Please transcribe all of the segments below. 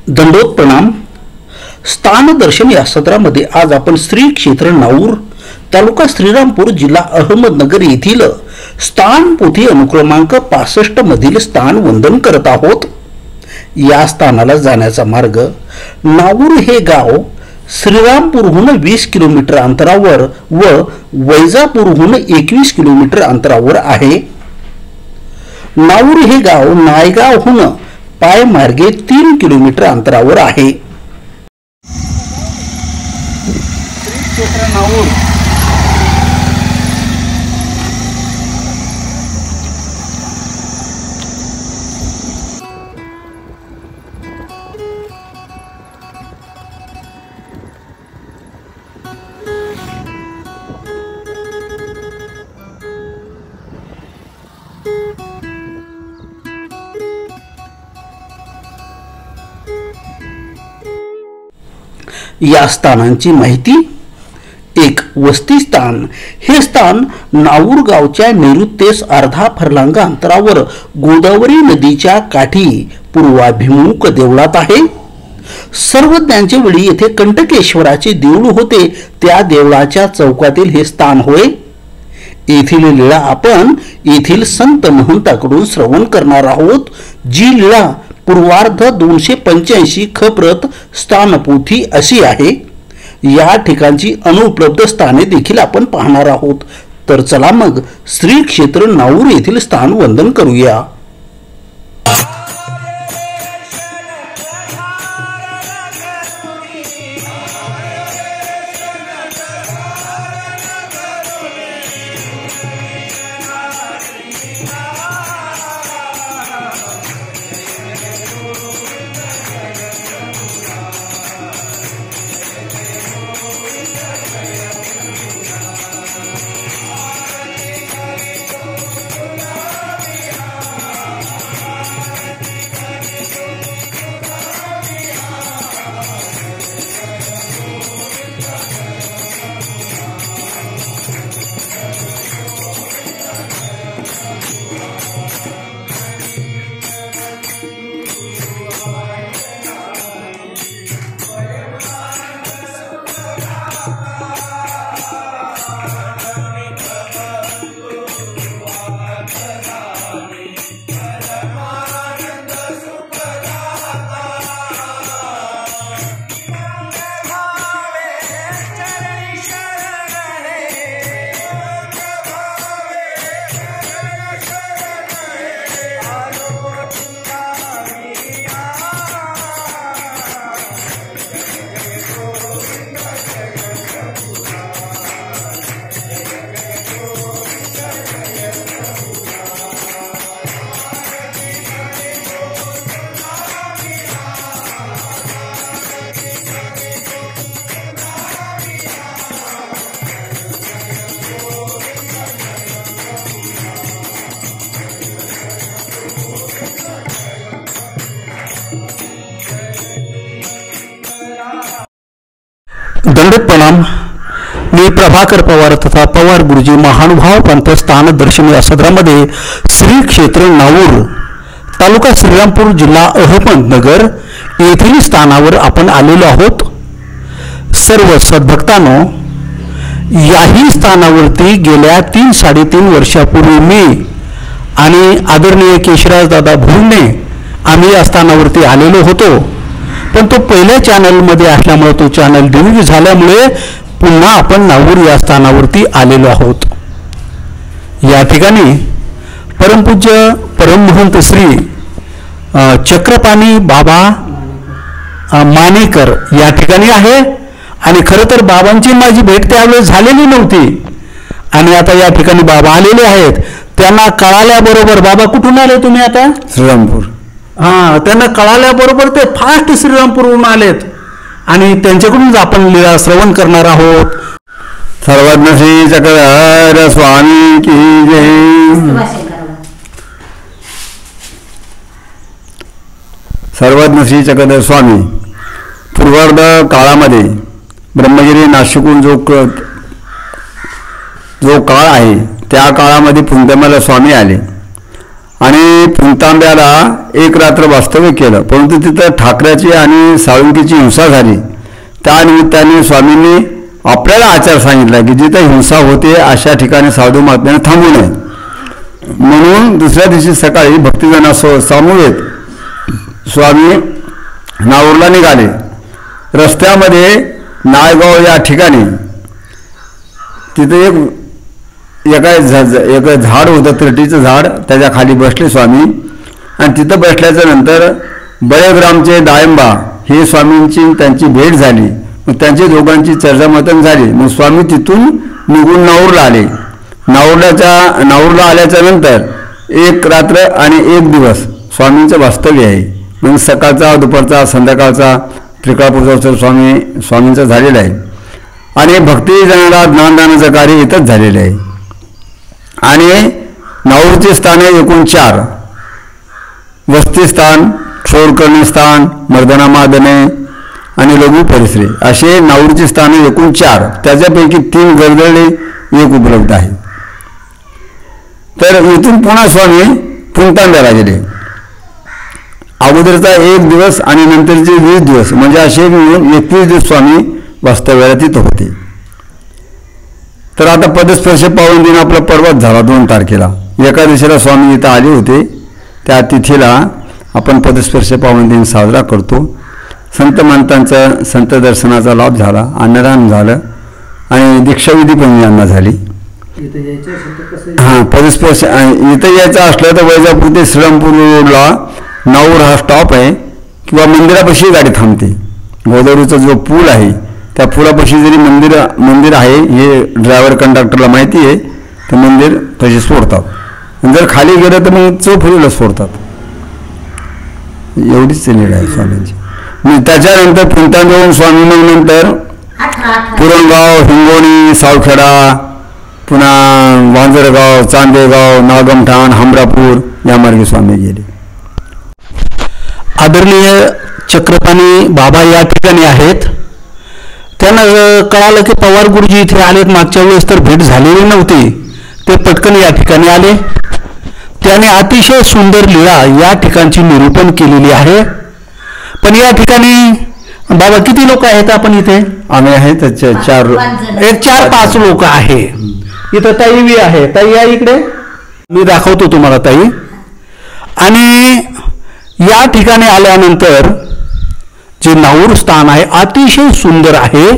दंडोत प्रणाम। स्थान दर्शन या सत्रामध्ये आज आपण श्री क्षेत्र नाऊर तालुका श्रीरामपूर जिल्हा अहमदनगर येथील स्थान पोथी अनुक्रमांक 65 मधील स्थान वंदन करत आहोत। या स्थानाला जाण्याचा मार्ग नाऊर हे गाव श्रीरामपूरहून 20 किलोमीटर अंतरावर व वैजापूरहून 21 किलोमीटर अंतरावर आहे। नाऊर हे गाव नायगावहून पायमार्गे 3 किलोमीटर अंतरावर आहे। श्री क्षेत्र नाऊर या स्थानांची माहिती। 1. वस्ती स्थान। हे स्थान नाऊर गावच्या नैऋत्येस अर्धा फरलांग अंतरावर गोदावरी नदीच्या काठी पूर्वाभिमुख देवळात आहे। सर्वज्ञांच्या वेळी येथे कंटकेश्वराचे देऊळ होते, त्या देवळाच्या चौकातील हे स्थान होय। येथील लीळा आपण येथील संत महंताकडून श्रवण करणार आहोत, जी लीळा पूर्वार्ध 285 खप्रत स्थानपोथी अशी आहे। या ठिकाणची अनुपलब्ध स्थाने देखील आपण पाहणार आहोत। तर चला मग श्री क्षेत्र नाऊर येथील स्थान वंदन करूया। दंडोत प्रणाम। मी प्रभाकर पवार तथा पवार गुरुजी महानुभाव पंथ स्थान दर्शन या सत्रामध्ये श्री क्षेत्र नाऊर तालुका श्रीरामपूर जिल्हा अहमदनगर येथील स्थानावर आपण आलेलो आहोत। सर्व सद्भक्तांनो, याही स्थानावरती गेल्या 3-3.5 वर्षापूर्वी मी आणि आदरणीय केशराज दादा भुरणे आम्ही या स्थानावरती आलेलो होतो, पण तो पहिल्या चॅनलमध्ये असल्यामुळे तो चॅनल डिलीट झाल्यामुळे पुन्हा आपण नाऊर या स्थानावरती आलेलो आहोत। या ठिकाणी परमपूज्य परममहंत श्री चक्रपाणी बाबा मानेकर या ठिकाणी आहे आणि खरं तर बाबांची माझी भेट त्यावेळेस झालेली नव्हती आणि आता या ठिकाणी बाबा आलेले आहेत। त्यांना कळाल्याबरोबर, बाबा कुठून आले तुम्ही आता? श्रीरामपूर। त्यांना कळाल्याबरोबर ते फास्ट श्रीरामपूरहून आलेत आणि त्यांच्याकडून आपण लीळा श्रवण करणार आहोत। सर्वज्ञ श्री चक्रधर स्वामी की जय। सर्वज्ञ श्री चक्रधर स्वामी पूर्वार्ध काळामध्ये ब्रह्मगिरी नाशिकहून जो काळ आहे त्या काळामध्ये पुंतमला स्वामी आले आणि पुणतांब्याला एक रात्र वास्तव्य केलं. परंतु तिथं ठाकऱ्याची आणि साळुंकीची हिंसा झाली. त्यानिमित्ताने स्वामींनी आपल्याला आचार सांगितला की जिथं हिंसा होते अशा ठिकाणी साधू महात्म्याने थांबू नये. म्हणून दुसऱ्या दिवशी सकाळी भक्तिजनासमवेत स्वामी नाऊरला निघाले. रस्त्यामध्ये नायगाव या ठिकाणी तिथे एक झाड होतं, तिरटीचं झाड, त्याच्या खाली बसले स्वामी. आणि तिथं बसल्याच्या नंतर बळेग्रामचे डाळिंबा हे स्वामींची त्यांची भेट झाली. मग त्यांची दोघांची चर्चामथन झाली. मग स्वामी तिथून निघून नाऊरला आले. नाऊरला आल्याच्या नंतर एक रात्र आणि एक दिवस स्वामींचं वास्तव्य आहे. मग सकाळचा, दुपारचा, संध्याकाळचा त्रिकाळपूरचा उत्सव स्वामींचा झालेला आहे. आणि भक्तिजनाला ज्ञानदानाचं कार्य इथंच झालेलं आहे. आणि नाऊरची स्थाने एकूण 4: वस्तीस्थान, क्षोरकर्णी स्थान, मर्दनामादने आणि लघु परिसरे असे नाऊरची स्थाने एकूण 4. त्याच्यापैकी 3 गर्दळले, 1 उपलब्ध आहे. तर इथून पुन्हा स्वामी पुणतांब्याला गेले. अगोदरचा 1 दिवस आणि नंतरचे 20 दिवस म्हणजे असे मिळून 21 दिवस स्वामी वास्तव्याला तिथं होते. तर आता पदस्पर्श पावन दिन आपला पर्वत झाला 2 तारखेला. एकादशीला स्वामी इथं आले होते. त्या तिथीला आपण पदस्पर्श पावन दिन साजरा करतो. संत महंतांचा संत दर्शनाचा लाभ झाला, अन्नदान झालं आणि दीक्षाविधी पण यांना झाली. हां, पदस्पर्श इथं यायचं असलं तर वैजापूर ते श्रीरामपूर रोडला नाऊर हा स्टॉप आहे किंवा मंदिरापाशी गाडी थांबते. गोदावरीचा जो पूल आहे त्या पुलापाशी जरी मंदिर आहे हे ड्रायव्हर कंडक्टरला माहिती आहे, तर मंदिर तसे सोडतात. जर खाली गेलं तर मग चौफुलीला सोडतात. एवढीच लीला आहे स्वामींची. मग त्याच्यानंतर पुणतांब्याहून स्वामी मग नंतर पुरणगाव, हिंगोणी, सावखेडा, पुन्हा वांजरगाव, चांदेगाव, नागमठाण, हमरापूर या मार्गे स्वामी गेले. आदरणीय चक्रपाणी बाबा या ठिकाणी आहेत. त्यांना कळालं की पवार गुरुजी इथे आलेत. मागच्या वेळेस तर भेट झालेली नव्हती. ते पटकन या ठिकाणी आले. त्याने अतिशय सुंदर लीळा या ठिकाणची निरूपण केलेली आहे. पण या ठिकाणी बाबा किती लोक आहेत आपण इथे? आम्ही आहेत 4-5 लोक आहे. इथं ताई बी आहे. ताई या इकडे, मी दाखवतो तुम्हाला ताई. आणि या ठिकाणी आल्यानंतर जे नाऊर स्थान आहे अतिशय सुंदर आहे.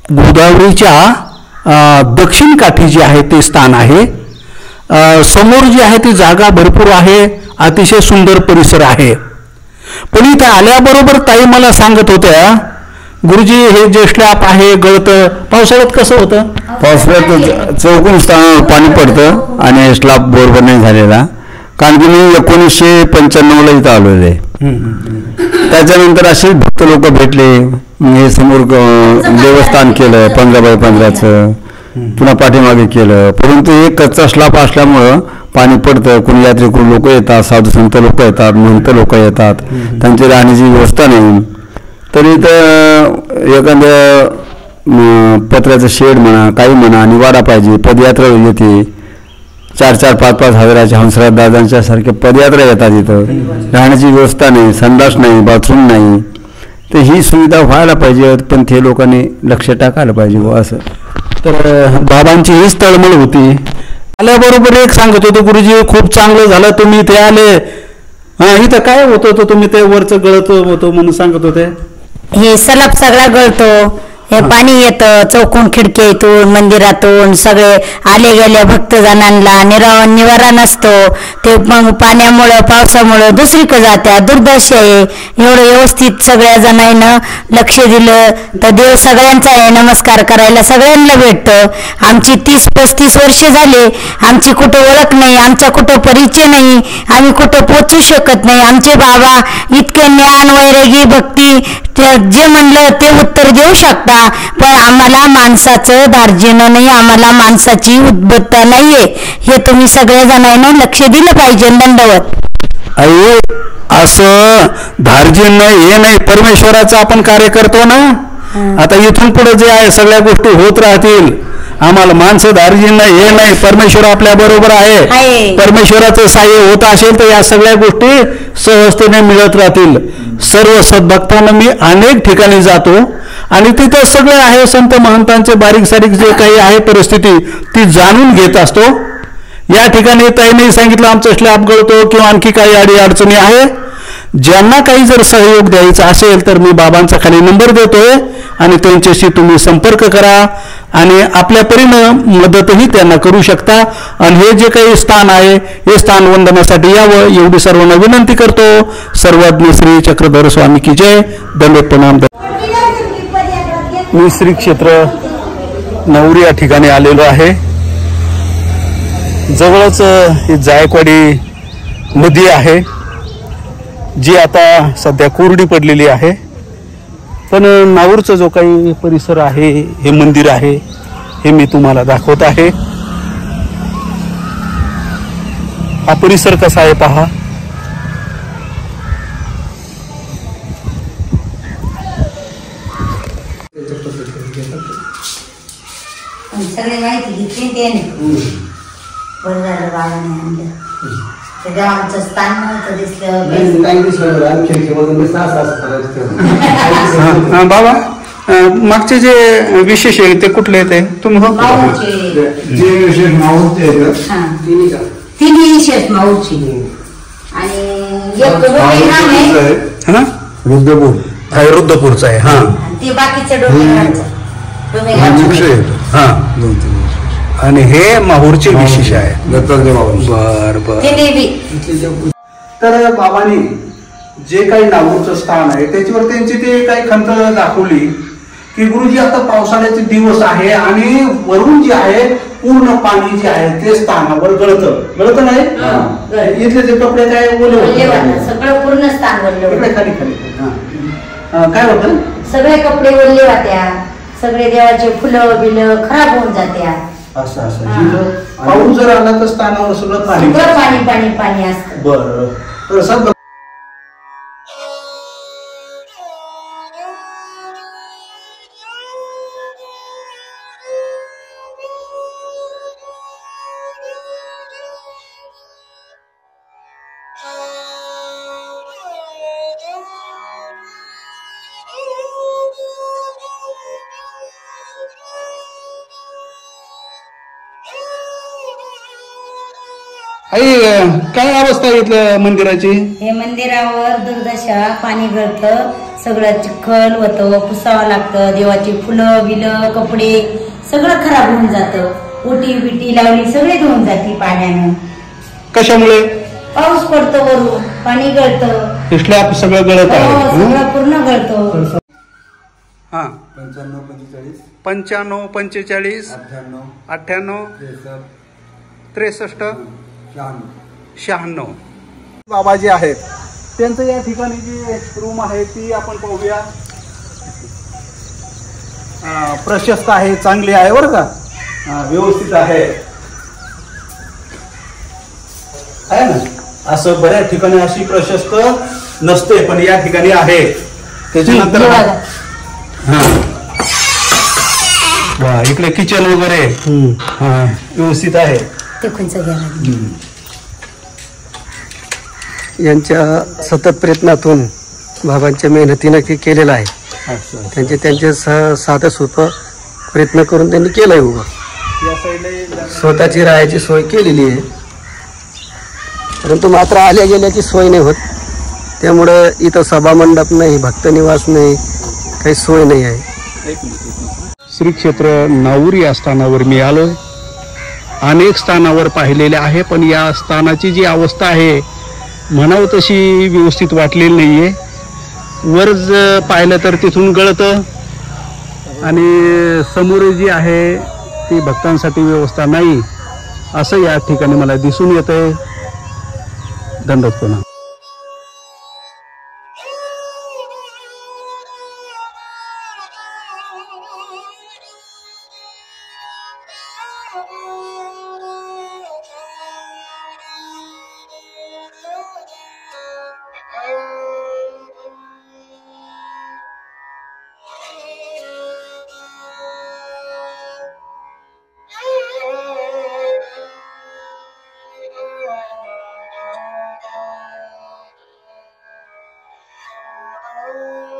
गोदावरीच्या दक्षिण काठी जे आहे ते स्थान आहे. समोर जी आहे ती जागा भरपूर आहे. अतिशय सुंदर परिसर आहे. पण इथं आल्याबरोबर ताई मला सांगत होत्या, गुरुजी हे जे स्लॅब आहे गळतं, पावसाळ्यात कसं होतं? पावसाळ्यात चौकोन स्थानावर पाणी पडतं आणि स्लॅब बरोबर नाही झालेला. कारण की मी 1995ला इथं आलेलो आहे. त्याच्यानंतर असे भक्त लोक भेटले. हे समोर देवस्थान केलं 15x15चं, पुन्हा पाठीमागे केलं. परंतु हे कच्चा स्लॅब असल्यामुळं पाणी पडतं. कोणी यात्रेकरू लोक येतात, साधू संत लोक येतात, महंत लोक येतात, त्यांची राहण्याची व्यवस्था नाही. तर इथं एखादं पत्र्याचं शेड म्हणा, काही म्हणा, निवारा पाहिजे. पदयात्रा येते 4-5 हजाराच्या हंसराज दादांच्या सारख्या पदयात्रा येतात. इथं राहण्याची व्यवस्था नाही, संडास नाही, बाथरूम नाही. तर ही सुविधा व्हायला पाहिजे. पण ते लोकांनी लक्ष टाकायला पाहिजे बुवा असं. तर बाबांची हीच तळमळ होती. आल्याबरोबर एक सांगत होते, गुरुजी खूप चांगलं झालं तुम्ही इथे आले. इथं काय होत होतं, तुम्ही ते वरचं गळत होतं म्हणून सांगत होते. हे सलप सगळा गळतो. हे पाणी येतं चौकोन खिडकीतून, मंदिरातून. सगळे आले गेले भक्तजनांना निवारा नसतो. ते मग पाण्यामुळं, पावसामुळं दुसरीकडे जात्या. दुर्दर्श आहे. एवढं व्यवस्थित सगळ्या जणांना लक्ष दिलं तर देव सगळ्यांचा आहे. नमस्कार करायला सगळ्यांना भेटतं. आमची 30-35 वर्षे झाले. आमची कुठं ओळख नाही, आमचा कुठं परिचय नाही, आम्ही कुठं पोचू शकत नाही. आमचे बाबा इतके ज्ञान, वैरागी, भक्ती जे म्हणलं ते उत्तर देऊ शकता. पण आम्हाला माणसाचं दार्जिनं नाही, आम्हाला माणसाची उद्बत्ता नाहीये. हे तुम्ही सगळ्या जणांना लक्ष दिलं पाहिजे. दंडवत आई असं धार्जिन हे नाही, परमेश्वराचं आपण कार्य करतो ना. आता इथून पुढे जे आहे सगळ्या गोष्टी होत राहतील. आम्हाला माणसं दार्जिन नाही, हे नाही, परमेश्वर आपल्या बरोबर आहे. परमेश्वराचं सहाय्य होत असेल तर या सगळ्या गोष्टी सहजतेने मिळत राहतील. सर्व सद्भक्तांना मी अनेक ठिकाणी जातो आणि तिथं सगळे आहे संत महंतांचे बारीक सारीक जे काही आहे परिस्थिती ती जाणून घेत असतो. या ठिकाणी ताईने सांगितलं आमचं स्लॅब गळतो किंवा आणखी काही अडी अडचणी आहे. ज्यांना काही जर सहयोग द्यायचा असेल तर मी बाबांचा खाली नंबर देतोय आणि त्यांच्याशी तुम्ही संपर्क करा आणि आपल्या परीनं मदतही त्यांना करू शकता. आणि हे जे काही स्थान आहे हे स्थान वंदनासाठी यावं एवढी सर्वांना विनंती करतो. सर्वज्ञ श्री चक्रधर स्वामी की जय. दंडवत प्रणाम. मी श्री क्षेत्र नवरी या ठिकाणी आलेलो आहे. जवळच ही जायकवाडी नदी आहे जी आता सध्या कोरडी पडलेली आहे. पण नाऊरचा जो काही परिसर आहे हे मंदिर आहे हे मी तुम्हाला दाखवत आहे. हा परिसर कसा आहे पहा. सगळे माहिती घेतली त्याने बरं झालं बाबाने आणलं. तेव्हा आमचं स्थान नव्हतं दिसलं. बाबा मागचे जे विशेष आहे ते कुठले येते तुम्ही तिन्ही विशेष माऊची आणि रुद्रपूरचा आहे. हा ते बाकीचं डोंगर हा आणि हे माहूरचे विशेष आहे. बर बर. तर बाबांनी जे काही नागूरचं स्थान आहे त्याच्यावर त्यांची ते काही खंत दाखवली की गुरुजी आता पावसाळ्याचे दिवस आहे आणि वरून जे आहे पूर्ण पाणी जे आहे ते स्थानावर गळत नाही. इथले जे कपडे काय ओले सगळं पूर्ण स्थान खाली खाली काय होतं सगळे कपडे ओले होत्या. सगळे देवाचे फुलं बिलं खराब होऊन जात्या. असं असं पाऊस जर आला तर स्थानावर सगळं पाणी पाणी पाणी पाणी असतं. बरं तर सगळं काय अवस्था आहे इथल्या मंदिराची. हे मंदिरावर दुर्दशा पाणी गळतं. सगळं चिखल होतं पुसावं लागतं. देवाची फुलं बिलं कपडे सगळं खराब होऊन जातं. ओटी बिटी लावली सगळे धुवून जाते पाण्यानं. कशामुळे पाऊस पडतो वरून पाणी गळतं. स्लॅब सगळं गळत आहे. सगळं पूर्ण गळतो. हा 95 45 98 63 96. बाबा जे आहेत त्यांचं या ठिकाणी जी रूम आहे ती आपण पाहूया. प्रशस्त आहे चांगली आहे बरं का. व्यवस्थित आहे ना. असं बऱ्याच ठिकाणी अशी प्रशस्त नसते पण या ठिकाणी आहे. त्याच्यानंतर हा इकडे किचन वगैरे व्यवस्थित आहे. यांच्या सतत प्रयत्नातून बाबांच्या मेहनतीनं केलेलं आहे. त्यांचे साधं सोपं प्रयत्न करून त्यांनी केलंय. उभं स्वतःची राहायची सोय केलेली आहे परंतु मात्र आल्या गेल्याची सोय नाही होत. त्यामुळं इथं सभामंडप नाही भक्त निवास नाही काही सोय नाही आहे. श्री क्षेत्र नाऊर या स्थानावर मी आलोय. अनेक स्थानावर पाहिलेले आहे पण या स्थानाची जी अवस्था आहे म्हणावं तशी व्यवस्थित वाटलेली नाहीये. वर पाहिलं तर तिथून गळतं आणि समोर जी आहे ती भक्तांसाठी व्यवस्था नाही असं या ठिकाणी मला दिसून येतंय. दंडवत प्रणाम. ॐ